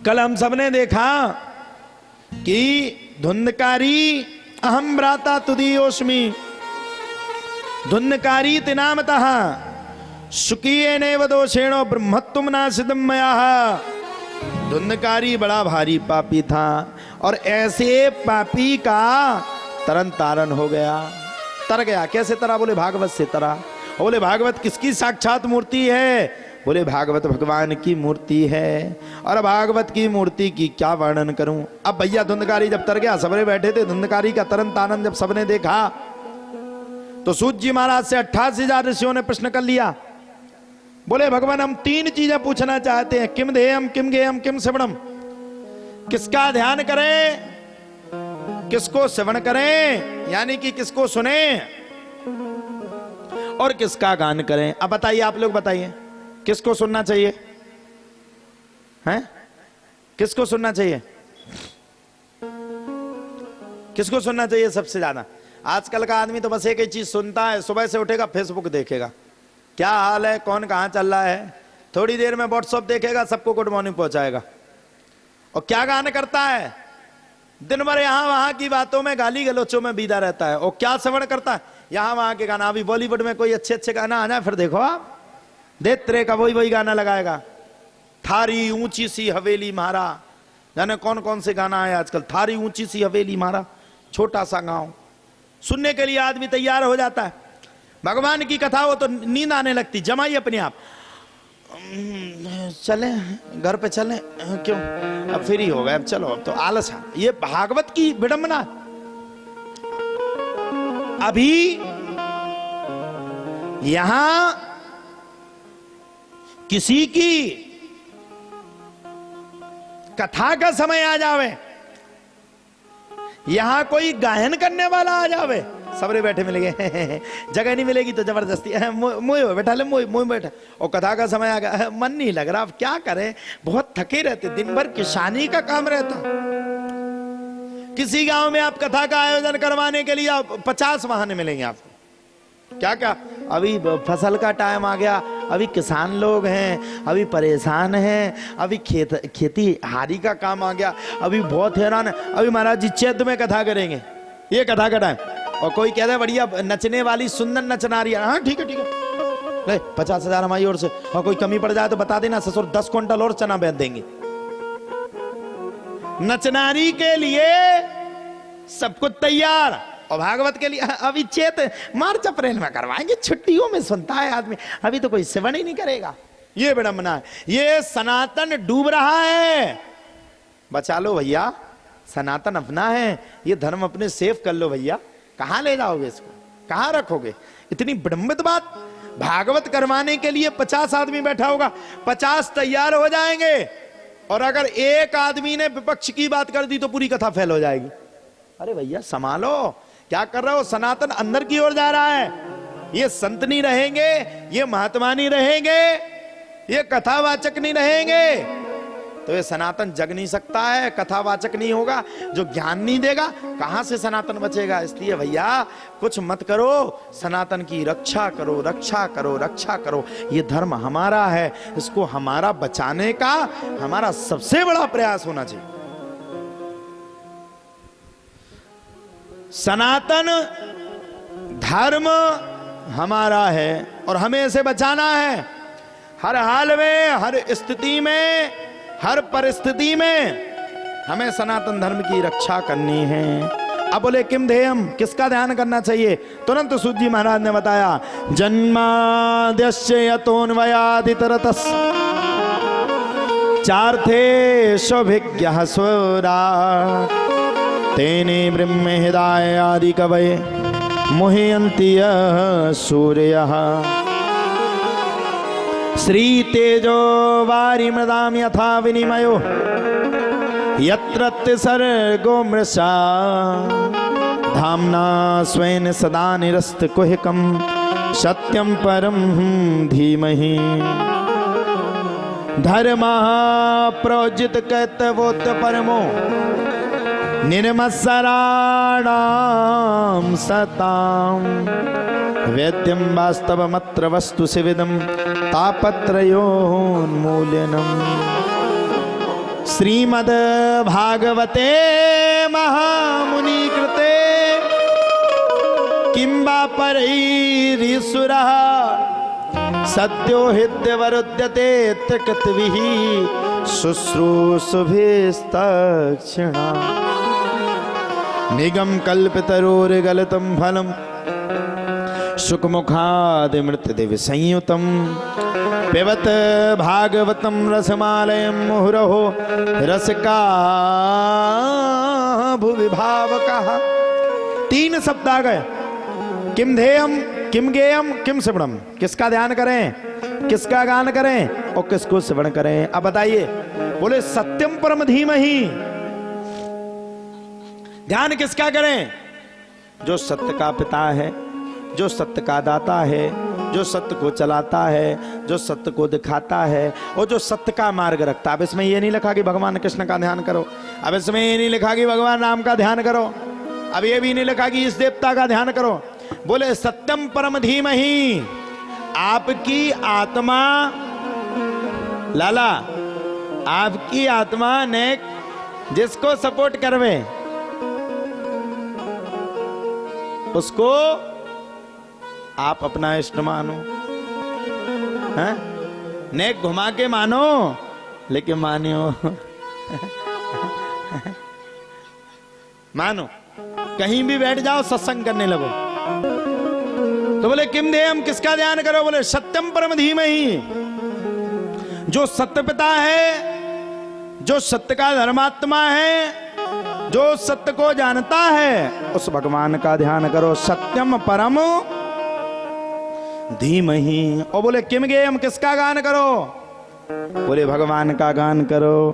कल हम सबने देखा कि धुंधकारी अहम भ्राता तुदीयोस्मि धुंधकारी तिनामतः सुकीये नेव दोषेणो ब्रह्मत्वम नासिदम मया। धुंधकारी बड़ा भारी पापी था और ऐसे पापी का तरन तारण हो गया। तर गया। कैसे तरा? बोले भागवत से तरा। बोले भागवत किसकी साक्षात मूर्ति है? बोले भागवत भगवान की मूर्ति है। और भागवत की मूर्ति की क्या वर्णन करूं। अब भैया धुंधकारी जब तर गया, सबरे बैठे थे, धुंधकारी का तरन तारण जब सबने देखा तो सूत जी महाराज से 88,000 ऋषियों ने प्रश्न कर लिया। बोले भगवान हम 3 चीजें पूछना चाहते हैं, किम ध्येयम किम ज्ञेयम किम श्रवणम। किसका ध्यान करें, किसको श्रवण करें यानी कि किसको सुने, और किसका गान करें। अब बताइए, आप लोग बताइए, किसको सुनना चाहिए? हैं? किसको सुनना चाहिए? किसको सुनना चाहिए सबसे ज्यादा? आजकल का आदमी तो बस एक ही चीज सुनता है, सुबह से उठेगा फेसबुक देखेगा, क्या हाल है, कौन कहां चल रहा है, थोड़ी देर में व्हाट्सएप देखेगा, सबको गुड मॉर्निंग पहुंचाएगा। और क्या गाना करता है? दिन भर यहां वहां की बातों में, गाली गलोचों में बीता रहता है। और क्या श्रवण करता है? यहां वहां के गाना। अभी बॉलीवुड में कोई अच्छे अच्छे गाना आ जाए, फिर देखो आप देत्रे का वही गाना लगाएगा। थारी ऊंची सी हवेली मारा, जाने कौन कौन से गाना है आजकल। थारी ऊंची सी हवेली मारा, छोटा सा गांव, सुनने के लिए आदमी तैयार हो जाता है। भगवान की कथा हो तो नींद आने लगती, जमाई अपने आप। चले घर पे चले, क्यों अब फ्री हो गए, अब चलो, अब तो आलस है। ये भागवत की विडंबना। अभी यहां किसी की कथा का समय आ जावे, यहां कोई गायन करने वाला आ जावे, सबरे बैठे मिलेंगे जगह नहीं मिलेगी तो जबरदस्ती मोह बैठा ले, मोह बैठा। और कथा का समय आ गया, मन नहीं लग रहा, अब क्या करें, बहुत थके रहते, दिन भर किसानी का काम रहता। किसी गांव में आप कथा का आयोजन करवाने के लिए 50 बहाने मिलेंगे आपको। क्या क्या, अभी फसल का टाइम आ गया, अभी किसान लोग हैं, अभी परेशान हैं, अभी खेती हारी का काम आ गया, अभी बहुत हैरान है, अभी महाराज जी चैत में कथा करेंगे, ये कथा का टाइम। और कोई कहता है बढ़िया नचने वाली सुंदर नचना रही है, हाँ ठीक है ठीक है, ले 50,000 हमारी ओर से। और कोई कमी पड़ जाए तो बता देना, ससुर 10 क्विंटल और चना बेच देंगे। नचनारी के लिए सब कुछ तैयार। और भागवत के लिए अभी चेत मार्च अप्रैल में करवाएंगे, छुट्टियों में सुनता है आदमी, अभी तो कोई सेवन ही नहीं करेगा। ये विडंबना है। ये सनातन डूब रहा है, बचा लो भैया, सनातन अपना है, ये धर्म अपने सेफ कर लो भैया। कहां ले जाओगे इसको, कहां रखोगे? इतनी विडंबित बात। भागवत करवाने के लिए 50 आदमी बैठा होगा, 50 तैयार हो जाएंगे, और अगर एक आदमी ने विपक्ष की बात कर दी तो पूरी कथा फेल हो जाएगी। अरे भैया संभालो, क्या कर रहे हो? सनातन अंदर की ओर जा रहा है। ये संत नहीं रहेंगे, ये महात्मा नहीं रहेंगे, ये कथावाचक नहीं रहेंगे, तो ये सनातन जग नहीं सकता है। कथावाचक नहीं होगा, जो ज्ञान नहीं देगा, कहां से सनातन बचेगा? इसलिए भैया कुछ मत करो, सनातन की रक्षा करो, रक्षा करो, रक्षा करो। ये धर्म हमारा है, इसको हमारा बचाने का हमारा सबसे बड़ा प्रयास होना चाहिए। सनातन धर्म हमारा है और हमें इसे बचाना है। हर हाल में, हर स्थिति में, हर परिस्थिति में हमें सनातन धर्म की रक्षा करनी है। अब बोले किम ध्येयम, किसका ध्यान करना चाहिए? तुरंत सूत जी महाराज ने बताया, जन्माद्यस्य यतोन्वयादितरतस् चार्थे स्वभिज्ञः स्वराट् तेने ब्रह्म हृदय आदि कवये मुह्यन्ति सूर्यः श्री तेजो वारि मृदाम यथा विनिमयो यत्र सर्गो मृषा धाम्ना स्वेन सदा निरस्त कुहकम सत्यम परम धीमहि धर्मः प्रोजित कैतवोत परमो निर्मत्सराणां सतां वेद्यं वास्तवमत्र वस्तु शिविदं तापत्रयोन्मूलनम्। श्रीमद् भागवते महामुनि कृते किंबा परैरीसुरः सद्यो हृद्यवरुध्यते त्रिकृतभिः शुश्रूषुभिस्तक्षिणा निगम कल्पितरोर्गलितं फलम् शुकमुखादिमृतदिव्य संयुतं पिबत भागवतं रसमालयं मुहुरहो रसिका भुवि भावकः। 3 शब्द आ गए, किम ध्येयम, किम गेयम, किम श्रवणम। किसका ध्यान करें, किसका गान करें और किसको श्रवण करें। अब बताइए, बोले सत्यम परम धीमहि। ध्यान किसका करें? जो सत्य का पिता है, जो सत्य का दाता है, जो सत्य को चलाता है, जो सत्य को दिखाता है और जो सत्य का मार्ग रखता है। अब इसमें ये नहीं लिखा कि भगवान कृष्ण का ध्यान करो, अब इसमें ये नहीं लिखा कि भगवान राम का ध्यान करो, अब ये भी नहीं लिखा कि इस देवता का ध्यान करो। बोले सत्यम परम धीमहि। आपकी आत्मा, लाला, आपकी आत्मा ने जिसको सपोर्ट करवे उसको आप अपना इष्ट मानो, हैं? नेक घुमा के मानो, लेकिन मानियो मानो, कहीं भी बैठ जाओ सत्संग करने लगो। तो बोले किम ध्येयम, किसका ध्यान करो? बोले सत्यम परम धीमहि। जो सत्य पिता है, जो सत्य का धर्मात्मा है, जो सत्य को जानता है, उस भगवान का ध्यान करो। सत्यम परम धीमहि। और बोले किम गेयम, किसका गान करो? बोले भगवान का गान करो।